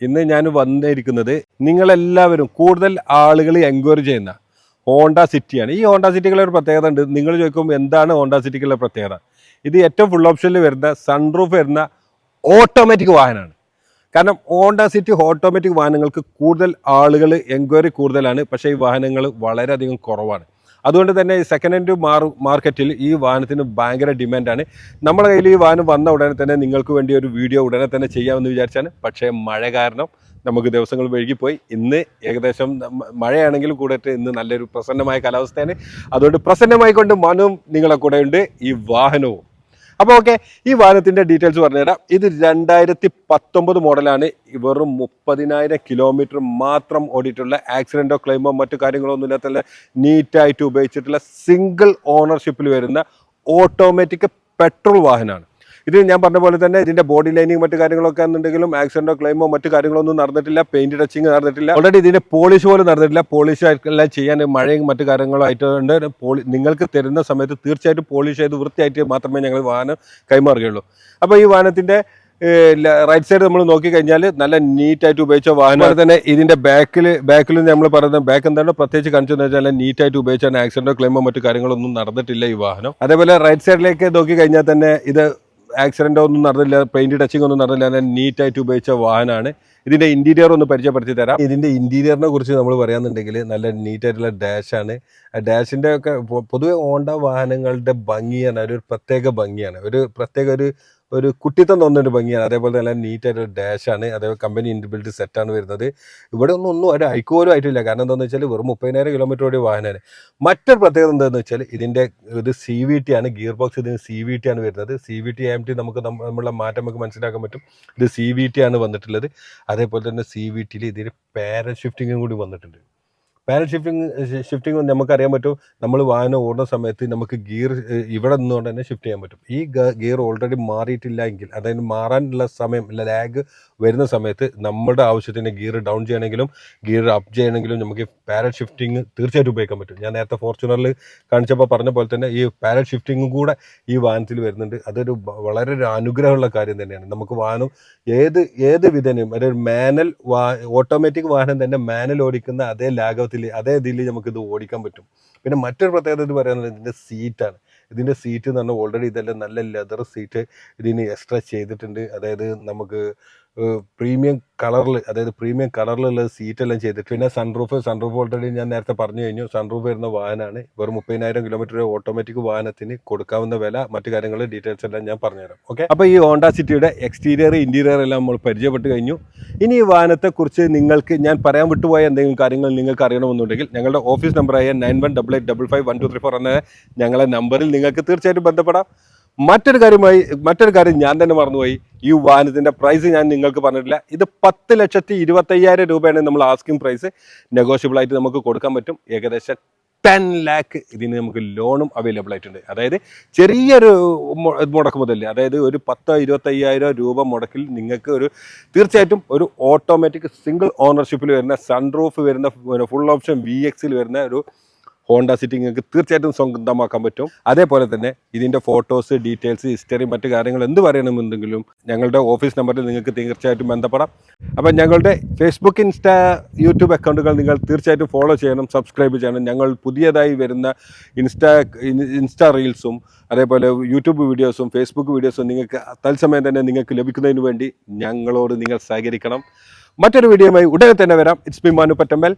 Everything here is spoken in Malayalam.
ഇന്ന് ഞാൻ വന്നിരിക്കുന്നത് നിങ്ങളെല്ലാവരും കൂടുതൽ ആളുകൾ എൻക്വയറി ചെയ്യുന്ന ഹോണ്ട സിറ്റിയാണ്. ഈ ഹോണ്ട സിറ്റിക്കുള്ള ഒരു പ്രത്യേകത ഉണ്ട്. നിങ്ങൾ ചോദിക്കും എന്താണ് ഹോണ്ട സിറ്റിക്കുള്ള പ്രത്യേകത? ഇത് ഏറ്റവും ഫുൾ ഓപ്ഷനിൽ വരുന്ന സൺറൂഫ് വരുന്ന ഓട്ടോമാറ്റിക് വാഹനമാണ്. കാരണം ഹോണ്ട സിറ്റി ഓട്ടോമാറ്റിക് വാഹനങ്ങൾക്ക് കൂടുതൽ ആളുകൾ എൻക്വയറി കൂടുതലാണ്, പക്ഷേ ഈ വാഹനങ്ങൾ വളരെയധികം കുറവാണ്. അതുകൊണ്ട് തന്നെ സെക്കൻഡ് ഹാൻഡ് മാർക്കറ്റിൽ ഈ വാഹനത്തിന് ഭയങ്കര ഡിമാൻഡാണ്. നമ്മുടെ കയ്യിൽ ഈ വാഹനം വന്ന ഉടനെ തന്നെ നിങ്ങൾക്ക് വേണ്ടി ഒരു വീഡിയോ ഉടനെ തന്നെ ചെയ്യാമെന്ന് വിചാരിച്ചാണ്. പക്ഷേ മഴ കാരണം നമുക്ക് ദിവസങ്ങൾ വൈകിപ്പോയി. ഇന്ന് ഏകദേശം മഴയാണെങ്കിലും കൂടിയിട്ട് ഇന്ന് നല്ലൊരു പ്രസന്നമായ കാലാവസ്ഥയാണ്. അതുകൊണ്ട് പ്രസന്നമായിക്കൊണ്ട് മനവും നിങ്ങളെ കൂടെ ഉണ്ട്, ഈ വാഹനവും. അപ്പോൾ ഓക്കെ, ഈ വാഹനത്തിൻ്റെ ഡീറ്റെയിൽസ് പറഞ്ഞുതരാം. ഇത് 2019 മോഡലാണ്. വെറും 30,000 കിലോമീറ്റർ മാത്രം ഓടിയിട്ടുള്ള, ആക്സിഡൻറ്റോ ക്ലെയിമോ മറ്റു കാര്യങ്ങളോ ഒന്നും ഇല്ലാത്ത നീറ്റായിട്ട് ഉപയോഗിച്ചിട്ടുള്ള സിംഗിൾ ഓണർഷിപ്പിൽ വരുന്ന ഓട്ടോമാറ്റിക് പെട്രോൾ വാഹനമാണ്. ഇത് ഞാൻ പറഞ്ഞ പോലെ തന്നെ ഇതിന്റെ ബോഡി ലൈനിങ് മറ്റു കാര്യങ്ങളൊക്കെ എന്നുണ്ടെങ്കിലും ആക്സിഡന്റോ ക്ലെയിമോ മറ്റു കാര്യങ്ങളൊന്നും നടന്നിട്ടില്ല. പെയിന്റ് ടച്ചിങ് നടന്നിട്ടില്ല. ഓൾറെഡി ഇതിന്റെ പോളിഷ് പോലും നടന്നിട്ടില്ല. പോളിഷ് എല്ലാം ചെയ്യാൻ മഴയും മറ്റു കാര്യങ്ങളും ആയിട്ടുണ്ട്. നിങ്ങൾക്ക് തരുന്ന സമയത്ത് തീർച്ചയായിട്ടും പോളിഷ് ചെയ്ത് വൃത്തിയായിട്ട് മാത്രമേ ഞങ്ങൾ വാഹനം കൈമാറുകയുള്ളൂ. അപ്പോൾ ഈ വാഹനത്തിന്റെ റൈറ്റ് സൈഡ് നമ്മൾ നോക്കിക്കഴിഞ്ഞാൽ നല്ല നീറ്റായിട്ട് ഉപയോഗിച്ച വാഹനം. അതുപോലെ തന്നെ ഇതിന്റെ ബാക്കിൽ നമ്മൾ പറയുന്നത് ബാക്ക് എന്താണ് പ്രത്യേകിച്ച് കാണിച്ചതെന്ന് വെച്ചാൽ നീറ്റായിട്ട് ഉപയോഗിച്ചാൽ ആക്സിഡന്റോ ക്ലെയിമോ മറ്റു കാര്യങ്ങളൊന്നും നടന്നിട്ടില്ല ഈ വാഹനം. അതേപോലെ റൈറ്റ് സൈഡിലേക്ക് നോക്കിക്കഴിഞ്ഞാൽ തന്നെ ഇത് ആക്സിഡൻ്റ് ഒന്നും നടന്നില്ല, പെയിന്റ് ടച്ചിങ് ഒന്നും നടന്നില്ല, നീറ്റായിട്ട് ഉപയോഗിച്ച വാഹനമാണ്. ഇതിന്റെ ഇന്റീരിയർ ഒന്ന് പരിചയപ്പെടുത്തി തരാം. ഇതിന്റെ ഇന്റീരിയറിനെ കുറിച്ച് നമ്മൾ പറയാന്നുണ്ടെങ്കിൽ നല്ല നീറ്റായിട്ടുള്ള ഡാഷാണ്. ഡാഷിന്റെ ഒക്കെ പൊതുവെ ഹോണ്ട വാഹനങ്ങളുടെ ഭംഗിയാണ്, ഒരു പ്രത്യേക ഭംഗിയാണ്, ഒരു കുട്ടിത്തം തോന്നുന്നൊരു ഭംഗിയാണ്. അതേപോലെ നല്ല നീറ്റായിട്ടൊരു ഡാഷാണ്. അതേപോലെ കമ്പനി ഇൻബിൽഡ് സെറ്റാണ് വരുന്നത്. ഇവിടെ ഒന്നും ഒരു ഐക്കോലും ആയിട്ടില്ല. കാരണം എന്താണെന്ന് വെച്ചാൽ വെറും 30,000 കിലോമീറ്റർ ഓടിയ വാഹനമാണ്. മറ്റൊരു പ്രത്യേകത എന്താണെന്ന് വെച്ചാൽ ഇതിൻ്റെ ഇത് CVT ആണ്. ഗിയർ ബോക്സ് ഇതിന് CVT ആണ് വരുന്നത്. CVT AMT നമുക്ക് നമ്മളുടെ മാറ്റം നമുക്ക് മനസ്സിലാക്കാൻ പറ്റും. ഇത് CVT ആണ് വന്നിട്ടുള്ളത്. അതേപോലെ തന്നെ CVTയിൽ ഇതിന് പാരൽ ഷിഫ്റ്റിങ്ങും കൂടി വന്നിട്ടുണ്ട്. പാരൽ ഷിഫ്റ്റിംഗ് നമുക്കറിയാൻ പറ്റും. നമ്മൾ വാഹനം ഓടുന്ന സമയത്ത് നമുക്ക് ഗിയർ ഇവിടെ നിന്നുകൊണ്ട് തന്നെ ഷിഫ്റ്റ് ചെയ്യാൻ പറ്റും. ഈ ഗിയർ ഓൾറെഡി മാറിയിട്ടില്ല എങ്കിൽ, അതായത് മാറാനുള്ള സമയം ലാഗ് വരുന്ന സമയത്ത് നമ്മുടെ ആവശ്യത്തിന് ഗിയർ ഡൗൺ ചെയ്യണമെങ്കിലും ഗിയർ അപ്പ് ചെയ്യണമെങ്കിലും നമുക്ക് പാരൽ ഷിഫ്റ്റിംഗ് തീർച്ചയായിട്ടും ഉപയോഗിക്കാൻ പറ്റും. ഞാൻ നേരത്തെ ഫോർച്യൂണറിൽ കാണിച്ചപ്പോൾ പറഞ്ഞ പോലെ തന്നെ ഈ പാരൽ ഷിഫ്റ്റിംഗും കൂടെ ഈ വാഹനത്തിൽ വരുന്നുണ്ട്. അതൊരു വളരെ ഒരു അനുഗ്രഹമുള്ള കാര്യം തന്നെയാണ്. നമുക്ക് വാഹനം ഏത് വിധേനയും ഒരു ഓട്ടോമാറ്റിക് വാഹനം തന്നെ മാനുവൽ ഓടിക്കുന്ന അതേ ലാഘവത്തിൽ അതേ ഇതിൽ നമുക്കിത് ഓടിക്കാൻ പറ്റും. പിന്നെ മറ്റൊരു പ്രത്യേകത ഇത് പറയാനുള്ളത് ഇതിൻ്റെ സീറ്റാണ്. ഇതിൻ്റെ സീറ്റ് എന്ന് പറഞ്ഞാൽ ഓൾറെഡി ഇതെല്ലാം നല്ല ലെതർ സീറ്റ് ഇതിന് എക്സ്ട്രാ ചെയ്തിട്ടുണ്ട്. അതായത് നമുക്ക് പ്രീമിയം കളറിലുള്ള സീറ്റെല്ലാം ചെയ്തിട്ട്, പിന്നെ സൺറൂഫ് ഓൾറെഡി ഞാൻ നേരത്തെ പറഞ്ഞു കഴിഞ്ഞു. സൺറൂഫ് വരുന്ന വാഹനമാണ്. വെറും 30,000 കിലോമീറ്റർ ഓട്ടോമാറ്റിക് വാഹനത്തിന് കൊടുക്കാവുന്ന വില മറ്റു കാര്യങ്ങൾ ഡീറ്റെയിൽസ് എല്ലാം ഞാൻ പറഞ്ഞുതരാം. ഓക്കെ, അപ്പോൾ ഈ ഹോണ്ട സിറ്റിയുടെ എക്സ്റ്റീരിയർ ഇന്റീരിയർ എല്ലാം നമ്മൾ പരിചയപ്പെട്ട് കഴിഞ്ഞു. ഇനി ഈ വാഹനത്തെക്കുറിച്ച് നിങ്ങൾക്ക് ഞാൻ പറയാൻ വിട്ടുപോയ എന്തെങ്കിലും കാര്യങ്ങൾ നിങ്ങൾക്ക് അറിയണമെന്നുണ്ടെങ്കിൽ ഞങ്ങളുടെ ഓഫീസ് നമ്പറായ 9188551234 എന്ന ഞങ്ങളുടെ നമ്പറിൽ നിങ്ങൾക്ക് തീർച്ചയായിട്ടും ബന്ധപ്പെടാം. മറ്റൊരു കാര്യം ഞാൻ തന്നെ മറന്നുപോയി. ഈ വാഹനത്തിന്റെ പ്രൈസ് ഞാൻ നിങ്ങൾക്ക് പറഞ്ഞിട്ടില്ല. ഇത് 10,25,000 രൂപയാണ് നമ്മൾ ആസ്കിംഗ് പ്രൈസ്. നെഗോഷ്യബിൾ ആയിട്ട് നമുക്ക് കൊടുക്കാൻ പറ്റും. ഏകദേശം 10 lakh ഇതിന് നമുക്ക് ലോണും അവൈലബിൾ ആയിട്ടുണ്ട്. അതായത് ചെറിയൊരു മുടക്ക് മുതൽ, അതായത് ഒരു 10,25,000 രൂപ മുടക്കിൽ നിങ്ങൾക്ക് തീർച്ചയായിട്ടും ഒരു ഓട്ടോമാറ്റിക് സിംഗിൾ ഓണർഷിപ്പിൽ വരുന്ന സൺറൂഫ് വരുന്ന ഫുൾ ഓപ്ഷൻ VX വരുന്ന ഒരു ഹോണ്ട സിറ്റി നിങ്ങൾക്ക് തീർച്ചയായിട്ടും സ്വന്തമാക്കാൻ പറ്റും. അതേപോലെ തന്നെ ഇതിൻ്റെ ഫോട്ടോസ്, ഡീറ്റെയിൽസ്, ഹിസ്റ്ററി മറ്റു കാര്യങ്ങൾ എന്ത് പറയണമെന്നുണ്ടെങ്കിലും ഞങ്ങളുടെ ഓഫീസ് നമ്പറിൽ നിങ്ങൾക്ക് തീർച്ചയായിട്ടും ബന്ധപ്പെടാം. അപ്പം ഞങ്ങളുടെ ഫേസ്ബുക്ക്, യൂട്യൂബ് അക്കൗണ്ടുകൾ നിങ്ങൾ തീർച്ചയായിട്ടും ഫോളോ ചെയ്യണം, സബ്സ്ക്രൈബ് ചെയ്യണം. ഞങ്ങൾ പുതിയതായി വരുന്ന ഇൻസ്റ്റാ റീൽസും അതേപോലെ യൂട്യൂബ് വീഡിയോസും ഫേസ്ബുക്ക് വീഡിയോസും നിങ്ങൾക്ക് തത്സമയം തന്നെ നിങ്ങൾക്ക് ലഭിക്കുന്നതിന് വേണ്ടി ഞങ്ങളോട് നിങ്ങൾ സഹകരിക്കണം. മറ്റൊരു വീഡിയോയുമായി ഉടനെ തന്നെ വരാം. It's me Manu Pattammal.